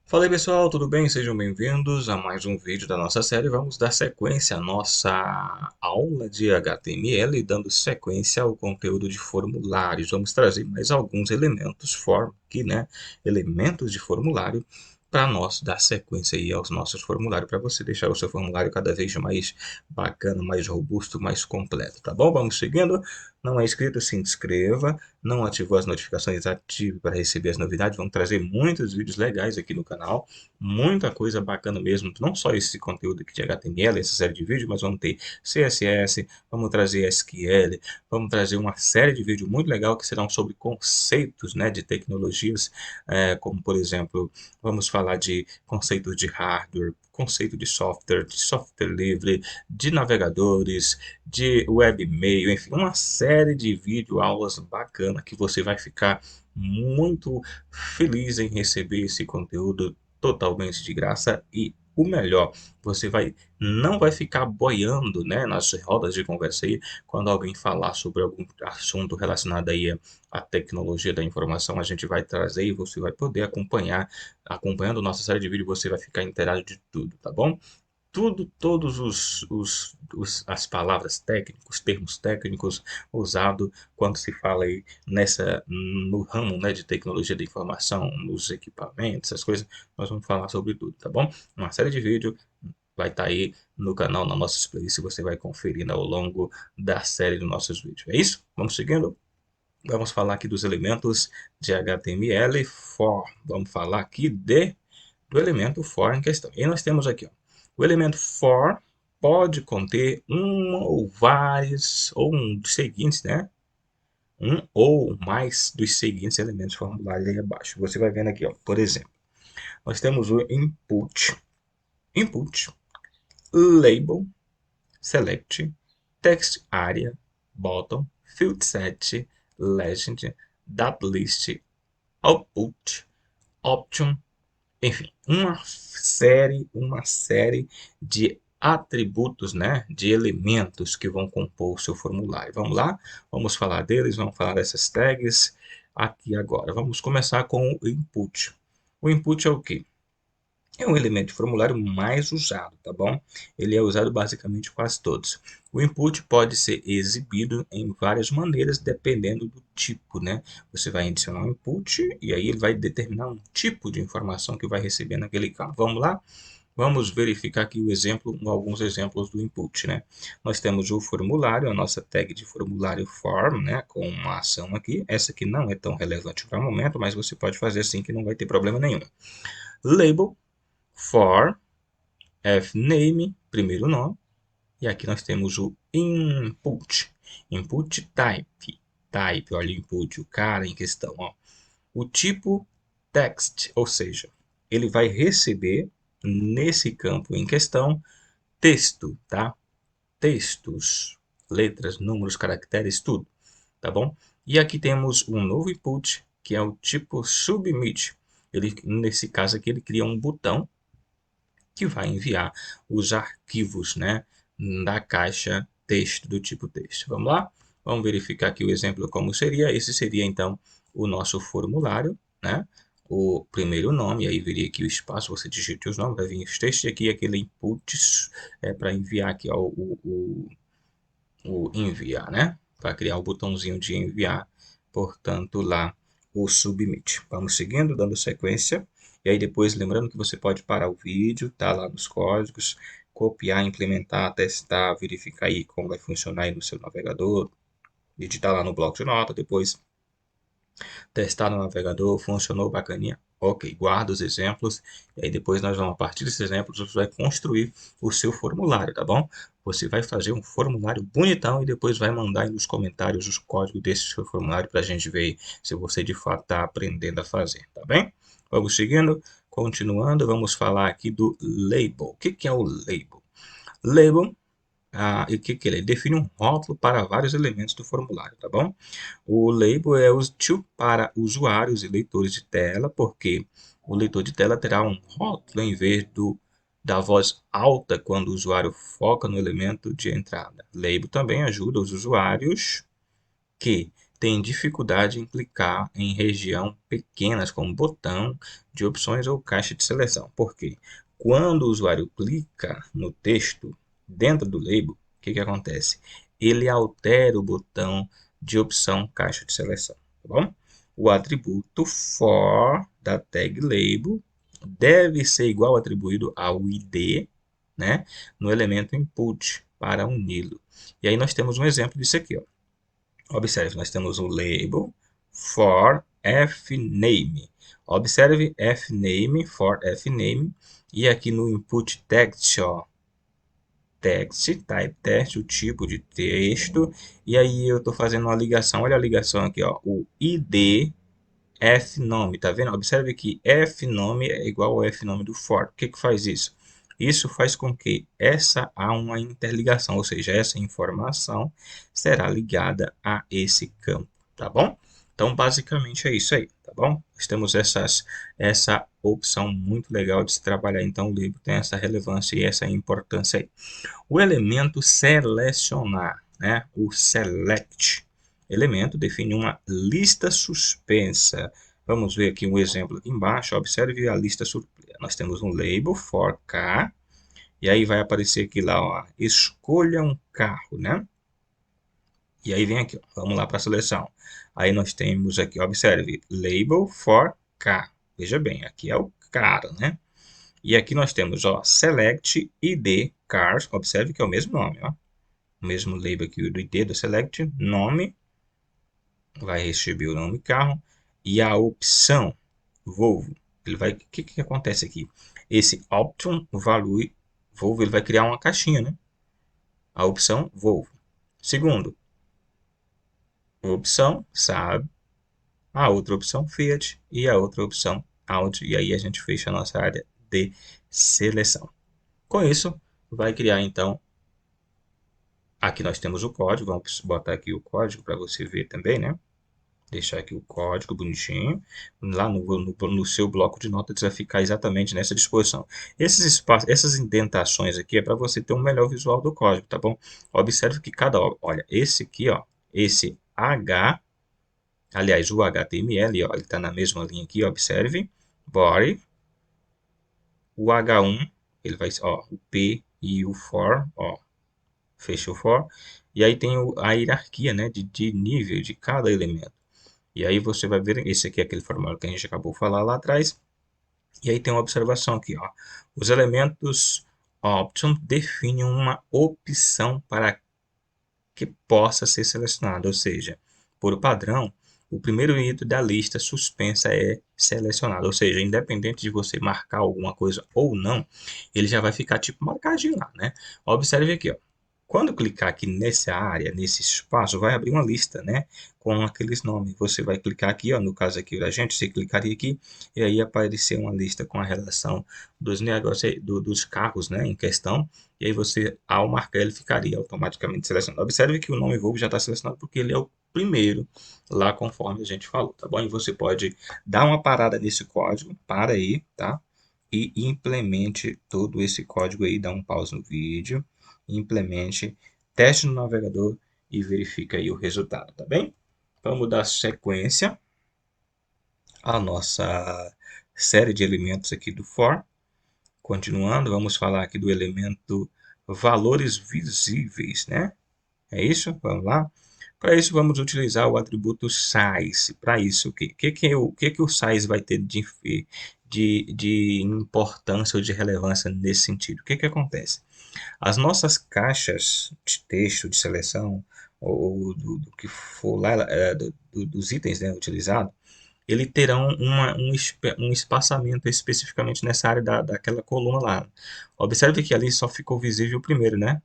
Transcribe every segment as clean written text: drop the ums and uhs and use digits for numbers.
Fala aí pessoal, tudo bem? Sejam bem-vindos a mais um vídeo da nossa série. Vamos dar sequência à nossa aula de HTML, dando sequência ao conteúdo de formulários. Vamos trazer mais alguns elementos form aqui, né? Elementos de formulário para nós dar sequência aí aos nossos formulários, para você deixar o seu formulário cada vez mais bacana, mais robusto, mais completo, tá bom? Vamos seguindo. Não é inscrito, se inscreva. Não ativou as notificações, ative para receber as novidades. Vamos trazer muitos vídeos legais aqui no canal, muita coisa bacana mesmo, não só esse conteúdo aqui de HTML, essa série de vídeos, mas vamos ter CSS, vamos trazer SQL, vamos trazer uma série de vídeos muito legal que serão sobre conceitos, né, de tecnologias, como por exemplo, vamos falar de conceitos de hardware, conceito de software livre, de navegadores, de webmail, enfim, uma série de videoaulas bacanas que você vai ficar muito feliz em receber esse conteúdo totalmente de graça e o melhor, você não vai ficar boiando, né, nas rodas de conversa aí, quando alguém falar sobre algum assunto relacionado aí à tecnologia da informação, a gente vai trazer e você vai poder acompanhando nossa série de vídeos, você vai ficar inteirado de tudo, tá bom? Tudo, todos as palavras técnicos, termos técnicos usados quando se fala aí no ramo, né, de tecnologia da informação, nos equipamentos, essas coisas, nós vamos falar sobre tudo, tá bom? Uma série de vídeos vai estar aí no canal, na nossa playlist, você vai conferindo ao longo da série dos nossos vídeos. É isso? Vamos seguindo? Vamos falar aqui dos elementos de HTML for. Vamos falar aqui do elemento for em questão. E nós temos aqui, ó, o elemento for pode conter um ou vários, ou um dos seguintes, né? Um ou mais dos seguintes elementos formulados aí abaixo. Você vai vendo aqui, ó, por exemplo, nós temos o input, label, select, text area, bottom, field set, legend, datalist, output, option, enfim, uma série de atributos, né, de elementos que vão compor o seu formulário. Vamos lá? Vamos falar deles, vamos falar dessas tags aqui agora. Vamos começar com o input. O input é o quê? É um elemento de formulário mais usado, tá bom? Ele é usado basicamente quase todos. O input pode ser exibido em várias maneiras, dependendo do tipo, né? Você vai adicionar um input e aí ele vai determinar um tipo de informação que vai receber naquele campo. Vamos lá? Vamos verificar aqui alguns exemplos do input, né? Nós temos o formulário, a nossa tag de formulário form, né? Com uma ação aqui. Essa aqui não é tão relevante para o momento, mas você pode fazer assim que não vai ter problema nenhum. Label, for, fname, primeiro nome, e aqui nós temos o input, input type, olha o input, o cara em questão, ó. O tipo text, ou seja, ele vai receber nesse campo em questão texto, tá? Textos, letras, números, caracteres, tudo, tá bom? E aqui temos um novo input, que é o tipo submit. Ele, nesse caso aqui, ele cria um botão que vai enviar os arquivos, né, da caixa texto do tipo texto. Vamos lá? Vamos verificar aqui o exemplo como seria. Esse seria então o nosso formulário, né? O primeiro nome, aí viria aqui o espaço, você digita os nomes, vai vir os textos e aqui aquele input para enviar aqui ó, o enviar, né? Para criar o botãozinho de enviar, portanto, lá o submit. Vamos seguindo, dando sequência. E aí depois, lembrando que você pode parar o vídeo, tá lá nos códigos, copiar, implementar, testar, verificar aí como vai funcionar aí no seu navegador, digitar lá no bloco de nota, depois testar no navegador, funcionou bacaninha. Ok, guarda os exemplos, e aí depois nós vamos, a partir desses exemplos, você vai construir o seu formulário, tá bom? Você vai fazer um formulário bonitão e depois vai mandar aí nos comentários os códigos desse seu formulário para a gente ver se você de fato está aprendendo a fazer, tá bem? Vamos seguindo, continuando, vamos falar aqui do label. O que que é o label? Label e o que que ele é? Ele define um rótulo para vários elementos do formulário, tá bom? O label é útil para usuários e leitores de tela, porque o leitor de tela terá um rótulo em vez da voz alta quando o usuário foca no elemento de entrada. Label também ajuda os usuários que tem dificuldade em clicar em região pequenas, como botão de opções ou caixa de seleção. Por quê? Quando o usuário clica no texto dentro do label, o que acontece? Ele altera o botão de opção caixa de seleção, tá bom? O atributo for da tag label deve ser igual atribuído ao ID, né, no elemento input para uni-lo. E aí nós temos um exemplo disso aqui, ó. Observe, nós temos o label for fname. Observe fname for fname e aqui no input text, ó, text, type text, o tipo de texto, e aí eu estou fazendo uma ligação, olha a ligação aqui, ó, o id fnome, tá vendo? Observe que fnome é igual ao fnome do for. O que que faz isso? Isso faz com que há uma interligação, ou seja, essa informação será ligada a esse campo, tá bom? Então, basicamente é isso aí, tá bom? Nós temos essa opção muito legal de se trabalhar, então o livro tem essa relevância e essa importância aí. O elemento selecionar, né? O select elemento define uma lista suspensa. Vamos ver aqui um exemplo aqui embaixo. Observe a lista suspensa. Nós temos um label for car e aí vai aparecer aqui lá, ó, escolha um carro, né? E aí vem aqui, ó, vamos lá para a seleção. Aí nós temos aqui, observe, label for car. Veja bem, aqui é o carro, né? E aqui nós temos, ó, select id cars. Observe que é o mesmo nome, ó. O mesmo label aqui do id do select, nome, vai receber o nome carro e a opção Volvo. Ele vai, o que acontece aqui? Esse option value Volvo, ele vai criar uma caixinha, né? A opção Volvo. Segundo, opção Saab, a outra opção Fiat e a outra opção Audi. E aí a gente fecha a nossa área de seleção. Com isso, vai criar então. Aqui nós temos o código, vamos botar aqui o código para você ver também, né? Deixar aqui o código bonitinho. Lá no seu bloco de notas vai ficar exatamente nessa disposição. Esses espaços, essas indentações aqui é para você ter um melhor visual do código, tá bom? Observe que olha, esse aqui, ó, esse H, aliás, o HTML, ó, ele está na mesma linha aqui, observe, body, o H1, ele vai, ó, o P e o for, ó, fecha o for, e aí tem a hierarquia, né, de nível de cada elemento. E aí você vai ver, esse aqui é aquele formulário que a gente acabou de falar lá atrás. E aí tem uma observação aqui, ó. Os elementos option definem uma opção para que possa ser selecionado, ou seja, por padrão, o primeiro item da lista suspensa é selecionado, ou seja, independente de você marcar alguma coisa ou não, ele já vai ficar tipo marcadinho lá, né? Observe aqui, ó. Quando clicar aqui nessa área, nesse espaço, vai abrir uma lista, né? Com aqueles nomes. Você vai clicar aqui, ó, no caso aqui da gente, você clicaria aqui e aí aparecer uma lista com a relação dos negócios, dos carros, né, em questão. E aí você, ao marcar, ele ficaria automaticamente selecionado. Observe que o nome Volvo já está selecionado porque ele é o primeiro lá conforme a gente falou, tá bom? E você pode dar uma parada nesse código, para aí, tá? E implemente todo esse código aí, dá um pause no vídeo, implemente, teste no navegador e verifica aí o resultado, tá bem? Vamos dar sequência à nossa série de elementos aqui do for. Continuando, vamos falar aqui do elemento valores visíveis, né? É isso? Vamos lá? Para isso, vamos utilizar o atributo size. Para isso, o que o size vai ter de importância ou de relevância nesse sentido? O que acontece? As nossas caixas de texto, de seleção, ou do que for lá, dos itens, né, utilizados, ele terão um espaçamento especificamente nessa área daquela coluna lá. Observe que ali só ficou visível o primeiro, né?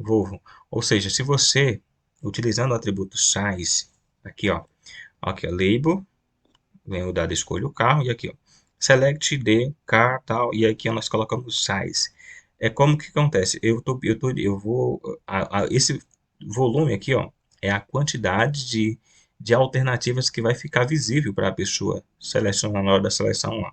Volvo. Ou seja, se você, utilizando o atributo size, aqui ó, aqui ó, label, vem o dado escolha o carro, e aqui ó, select the car, tal, e aqui ó, nós colocamos size. É como que acontece? Esse volume aqui ó, é a quantidade de alternativas que vai ficar visível para a pessoa selecionar na hora da seleção lá.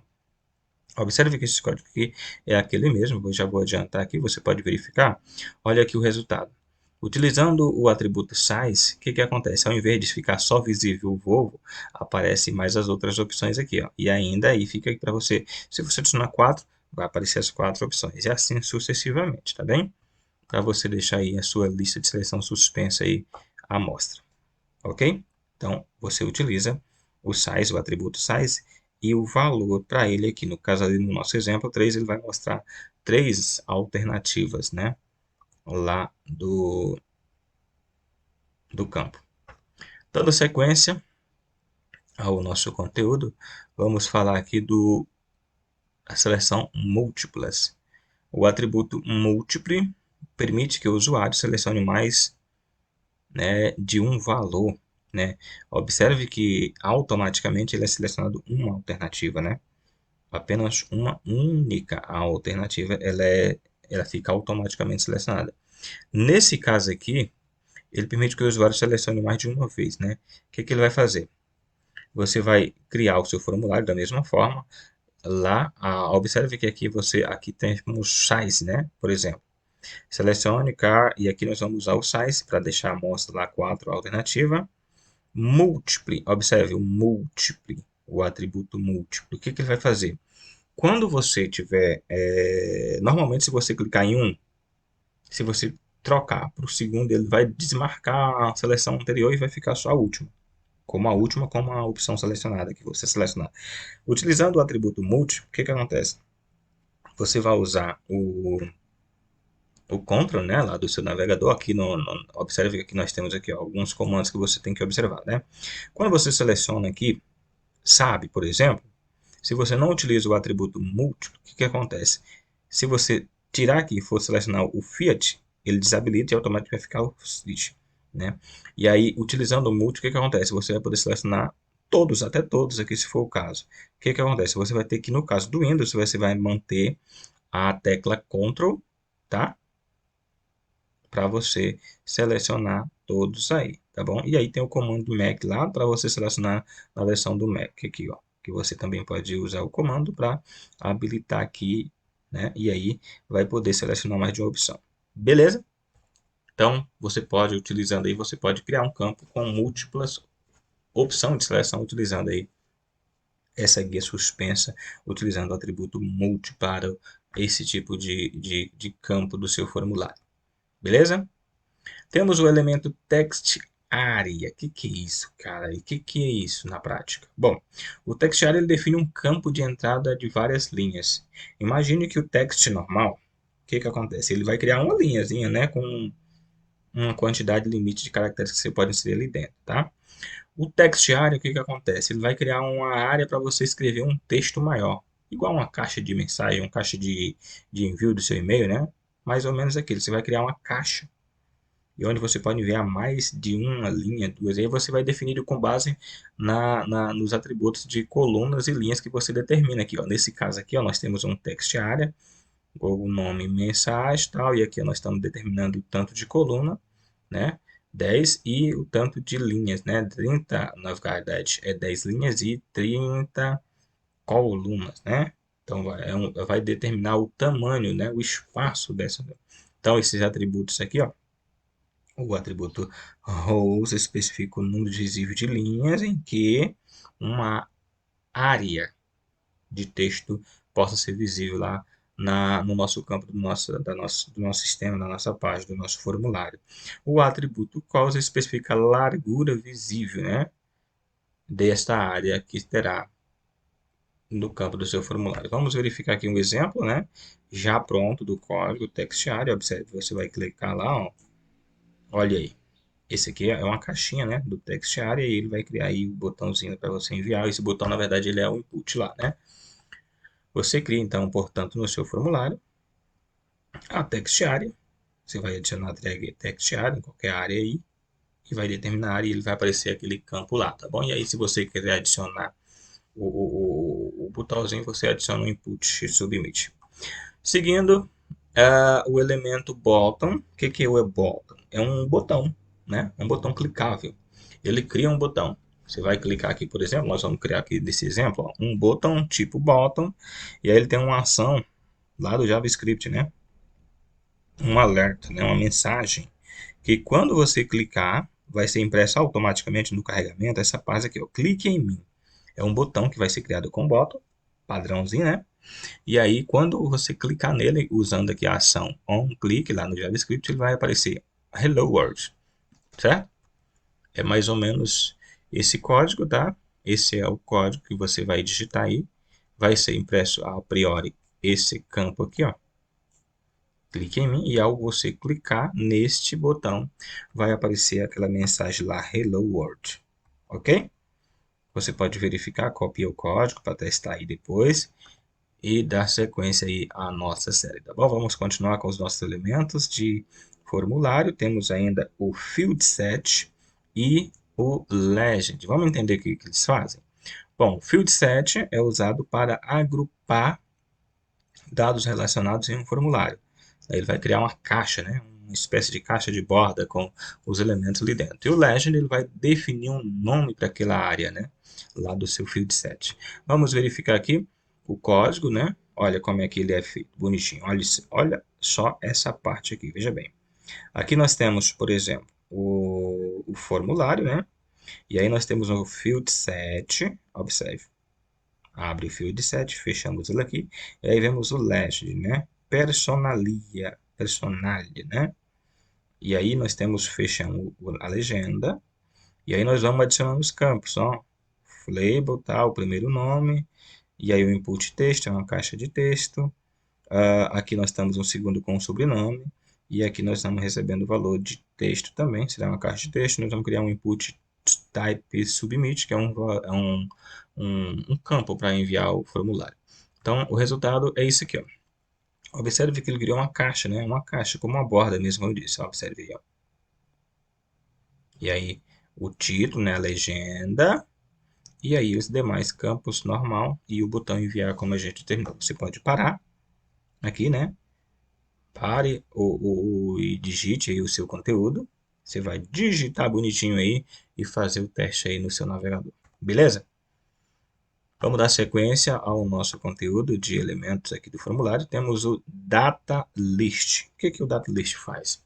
Observe que esse código aqui é aquele mesmo, eu já vou adiantar aqui, você pode verificar. Olha aqui o resultado. Utilizando o atributo size, o que que acontece? Ao invés de ficar só visível o Volvo, aparece mais as outras opções aqui, ó. E ainda aí fica para você, se você adicionar 4, vai aparecer as 4 opções, e assim sucessivamente, tá bem? Para você deixar aí a sua lista de seleção suspensa aí à mostra, ok? Então, você utiliza o size, o atributo size, e o valor para ele aqui, no caso ali no nosso exemplo 3, ele vai mostrar 3 alternativas, né? Lá do campo. Dando sequência ao nosso conteúdo, vamos falar aqui da seleção múltiplas. O atributo múltiplo permite que o usuário selecione mais, né, de um valor, né? Observe que automaticamente ele é selecionado uma alternativa, né? Apenas uma única alternativa, ela fica automaticamente selecionada. Nesse caso aqui, ele permite que o usuário selecione mais de uma vez, né? O que que ele vai fazer? Você vai criar o seu formulário da mesma forma. Lá, observe que aqui temos size, né? Por exemplo, selecione car e aqui nós vamos usar o size para deixar a amostra lá 4 alternativa. Múltiplo, observe o múltiplo, o atributo múltiplo. O que que ele vai fazer? Quando você tiver, normalmente se você clicar em um, se você trocar para o segundo, ele vai desmarcar a seleção anterior e vai ficar só a última. Como a opção selecionada que você selecionar. Utilizando o atributo multi, o que que acontece? Você vai usar o control, né, lá do seu navegador. Aqui observe que aqui nós temos aqui ó, alguns comandos que você tem que observar, né? Quando você seleciona aqui, sabe, por exemplo, se você não utiliza o atributo múltiplo, o que que acontece? Se você tirar aqui e for selecionar o Fiat, ele desabilita e automaticamente vai ficar o switch, né? E aí, utilizando o múltiplo, o que que acontece? Você vai poder selecionar todos, até todos aqui, se for o caso. O que que acontece? Você vai ter que, no caso do Windows, você vai manter a tecla Ctrl, tá? Para você selecionar todos aí, tá bom? E aí tem o comando do Mac lá para você selecionar na versão do Mac aqui, ó, que você também pode usar o comando para habilitar aqui, né? E aí vai poder selecionar mais de uma opção. Beleza? Então, você pode, utilizando aí, você pode criar um campo com múltiplas opções de seleção utilizando aí essa guia suspensa, utilizando o atributo multi para esse tipo de campo do seu formulário. Beleza? Temos o elemento text area. O que é isso, cara? E o que é isso na prática? Bom, o text area ele define um campo de entrada de várias linhas. Imagine que o text normal, o que acontece? Ele vai criar uma linhazinha, né, com uma quantidade limite de caracteres que você pode inserir ali dentro, tá? O text area, o que acontece? Ele vai criar uma área para você escrever um texto maior, igual uma caixa de mensagem, uma caixa de envio do seu e-mail, né? Mais ou menos aquilo. Você vai criar uma caixa e onde você pode enviar mais de uma linha, duas. Aí você vai definir com base nos atributos de colunas e linhas que você determina aqui. Ó. Nesse caso aqui, ó, nós temos um text area, o nome mensagem tal, e aqui ó, nós estamos determinando o tanto de coluna, né? 10 e o tanto de linhas, né? 30, na verdade, é 10 linhas e 30 colunas, né? Então, vai determinar o tamanho, né? O espaço dessa. Então, esses atributos aqui, ó, o atributo rows especifica o número visível de linhas em que uma área de texto possa ser visível lá no nosso campo do nosso sistema, da nossa página, do nosso formulário. O atributo causa especifica a largura visível, né, desta área que terá no campo do seu formulário. Vamos verificar aqui um exemplo, né, já pronto do código text area. Observe, você vai clicar lá, ó, olha aí. Esse aqui é uma caixinha, né, do text area e ele vai criar aí o botãozinho para você enviar. Esse botão, na verdade, ele é o input lá, né? Você cria, então, portanto, no seu formulário a text area. Você vai adicionar a tag text area em qualquer área aí e vai determinar a área e ele vai aparecer aquele campo lá, tá bom? E aí, se você quiser adicionar o botãozinho, você adiciona o input e submit. Seguindo, o elemento button. O que é o button? É um botão, né? É um botão clicável. Ele cria um botão. Você vai clicar aqui, por exemplo, nós vamos criar aqui desse exemplo, ó, um botão tipo button, e aí ele tem uma ação lá do JavaScript, né? Um alerta, né? Uma mensagem que quando você clicar, vai ser impresso automaticamente no carregamento essa parte aqui, ó, clique em mim. É um botão que vai ser criado com botão, padrãozinho, né? E aí, quando você clicar nele, usando aqui a ação onClick lá no JavaScript, ele vai aparecer Hello World, certo? É mais ou menos esse código, tá? Esse é o código que você vai digitar aí. Vai ser impresso a priori esse campo aqui, ó. Clique em mim e ao você clicar neste botão, vai aparecer aquela mensagem lá, Hello World, ok? Você pode verificar, copia o código para testar aí depois e dar sequência aí à nossa série, tá bom? Vamos continuar com os nossos elementos de formulário. Temos ainda o Field Set e o Legend. Vamos entender o que eles fazem? Bom, o Field Set é usado para agrupar dados relacionados em um formulário. Aí ele vai criar uma caixa, né? Uma espécie de caixa de borda com os elementos ali dentro. E o Legend ele vai definir um nome para aquela área, né? Lá do seu field set. Vamos verificar aqui o código, né? Olha como é que ele é feito, bonitinho. Olha só essa parte aqui, veja bem. Aqui nós temos, por exemplo, o formulário, né? E aí nós temos o field set, observe. Abre o field set, fechamos ele aqui. E aí vemos o legend, né? Personalia, né? E aí nós temos, fechamos a legenda. E aí nós vamos adicionando os campos, ó. Label, tá? O primeiro nome. E aí o input texto é uma caixa de texto. Aqui nós temos um segundo com o sobrenome. E aqui nós estamos recebendo o valor de texto também, será uma caixa de texto. Nós vamos criar um input type submit, que é um campo para enviar o formulário. Então, o resultado é isso aqui, ó. Observe que ele criou uma caixa, né? Uma caixa, como uma borda mesmo, como eu disse. Observe aí, ó. E aí, o título, né? A legenda. E aí, os demais campos normal e o botão enviar, como a gente terminou. Você pode parar aqui, né? Pare e digite aí o seu conteúdo. Você vai digitar bonitinho aí e fazer o teste aí no seu navegador. Beleza? Vamos dar sequência ao nosso conteúdo de elementos aqui do formulário. Temos o data list. O que o data list faz?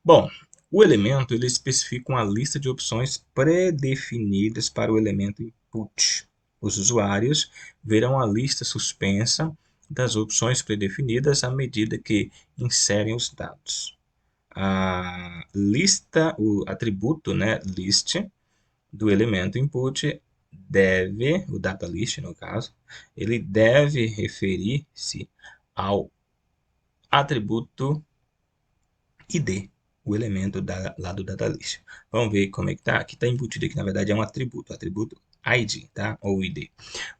Bom, o elemento ele especifica uma lista de opções pré-definidas para o elemento input. Os usuários verão a lista suspensa das opções pré-definidas à medida que inserem os dados. A lista, o atributo, né, list do elemento input o data list no caso, ele deve referir-se ao atributo ID, o elemento lá do data list. Vamos ver como é que tá. Aqui está embutido aqui, na verdade é um atributo ID, tá? Ou ID.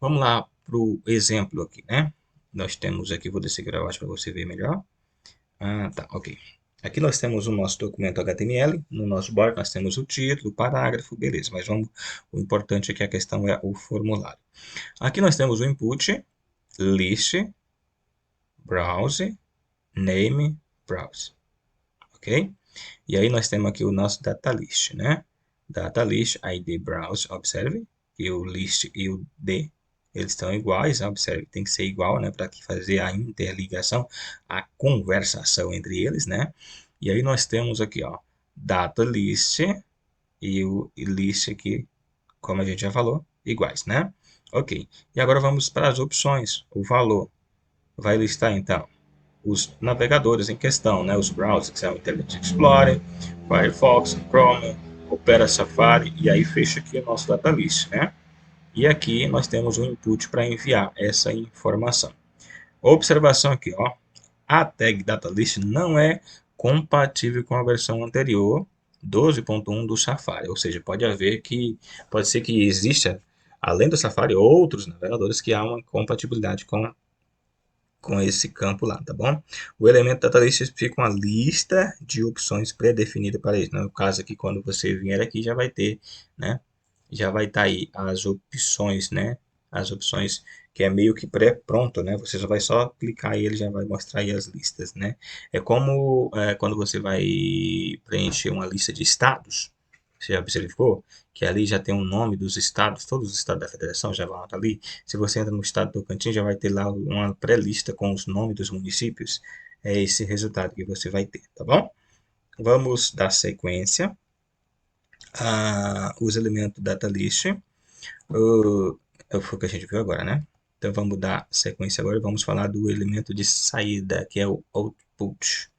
Vamos lá para o exemplo aqui, né? Nós temos aqui, vou descer para baixo para você ver melhor. Tá, ok. Aqui nós temos o nosso documento HTML, no nosso body nós temos o título, o parágrafo, beleza, mas o importante aqui a questão é o formulário. Aqui nós temos o input, list, browse, name, browse, ok? E aí nós temos aqui o nosso data list, né? Data list, ID browse, observe, e o list e o D, eles estão iguais, observe, tem que ser igual, né? Para fazer a interligação, a conversação entre eles, né? E aí nós temos aqui, ó, data list e o list aqui, como a gente já falou, iguais, né? Ok. E agora vamos para as opções. O valor vai listar, então, os navegadores em questão, né? Os browsers, que são o Internet Explorer, Firefox, Chrome, Opera Safari, e aí fecha aqui o nosso data list, né? E aqui nós temos um input para enviar essa informação. Observação aqui, ó. A tag datalist não é compatível com a versão anterior 12.1 do Safari, ou seja, pode ser que exista, além do Safari, outros navegadores que há uma compatibilidade com esse campo lá, tá bom? O elemento datalist especifica uma lista de opções pré-definida para isso. No caso aqui, quando você vier aqui, já vai ter, né? Já vai estar aí as opções, né? As opções que é meio que pré-pronto, né? Você só clicar e ele já vai mostrar aí as listas, né? É como quando você vai preencher uma lista de estados. Você já observou que ali já tem o nome dos estados, todos os estados da federação já vão estar ali. Se você entra no estado do Tocantins, já vai ter lá uma pré-lista com os nomes dos municípios. É esse resultado que você vai ter, tá bom? Vamos dar sequência os elementos data list. Foi o que a gente viu agora, né? Então vamos dar sequência agora e vamos falar do elemento de saída, que é o output.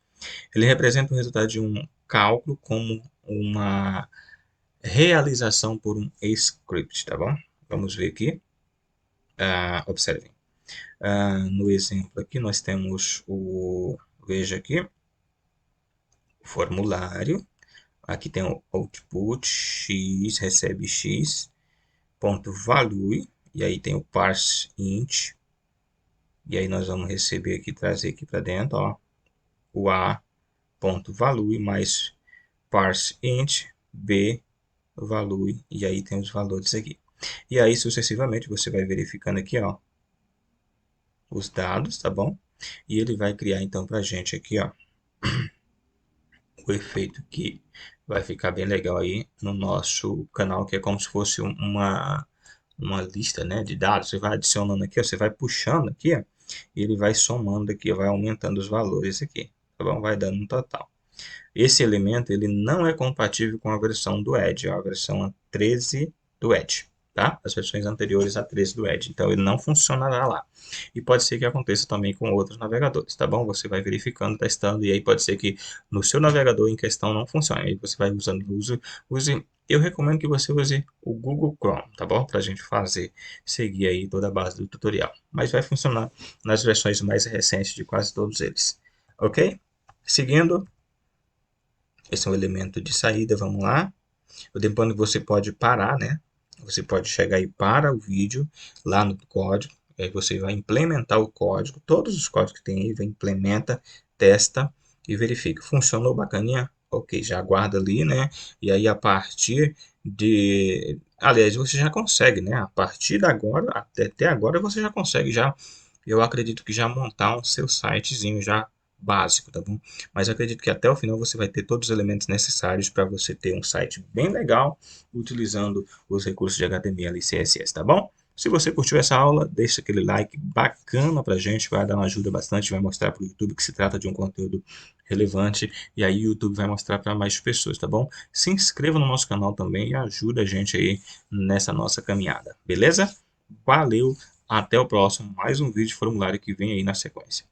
Ele representa o resultado de um cálculo como uma realização por um script, tá bom? Vamos ver aqui. Observem. No exemplo aqui nós temos veja aqui, o formulário. Aqui tem o output, x recebe x, ponto value, e aí tem o parse int, e aí nós vamos receber aqui, trazer aqui para dentro, ó, o a ponto value mais parse int, b value, e aí tem os valores aqui. E aí sucessivamente você vai verificando aqui, ó, os dados, tá bom? E ele vai criar então para a gente aqui, ó, o efeito que vai ficar bem legal aí no nosso canal, que é como se fosse uma lista, né, de dados. Você vai adicionando aqui, ó, você vai puxando aqui, ó, e ele vai somando aqui, vai aumentando os valores aqui, tá bom? Vai dando um total. Esse elemento ele não é compatível com a versão do Edge, a versão 13 do Edge, tá? As versões anteriores a 13 do Edge, então ele não funcionará lá. E pode ser que aconteça também com outros navegadores, tá bom? Você vai verificando, testando, e aí pode ser que no seu navegador em questão não funcione. Aí você vai usando, eu recomendo que você use o Google Chrome, tá bom? Para a gente seguir aí toda a base do tutorial. Mas vai funcionar nas versões mais recentes de quase todos eles, ok? Seguindo, esse é um elemento de saída, vamos lá. Depois você pode parar, né? Você pode chegar e para o vídeo lá no código. Aí você vai implementar o código. Todos os códigos que tem aí, vai implementa, testa e verifica. Funcionou bacaninha? Ok, já aguarda ali, né? E aí a partir de... Aliás, você já consegue, né? A partir de agora, até agora você já consegue já... Eu acredito que já montar um seu sitezinho já básico, tá bom? Mas acredito que até o final você vai ter todos os elementos necessários para você ter um site bem legal, utilizando os recursos de HTML e CSS, tá bom? Se você curtiu essa aula, deixa aquele like bacana pra gente, vai dar uma ajuda bastante, vai mostrar para o YouTube que se trata de um conteúdo relevante, e aí o YouTube vai mostrar para mais pessoas, tá bom? Se inscreva no nosso canal também e ajuda a gente aí nessa nossa caminhada, beleza? Valeu, até o próximo, mais um vídeo de formulário que vem aí na sequência.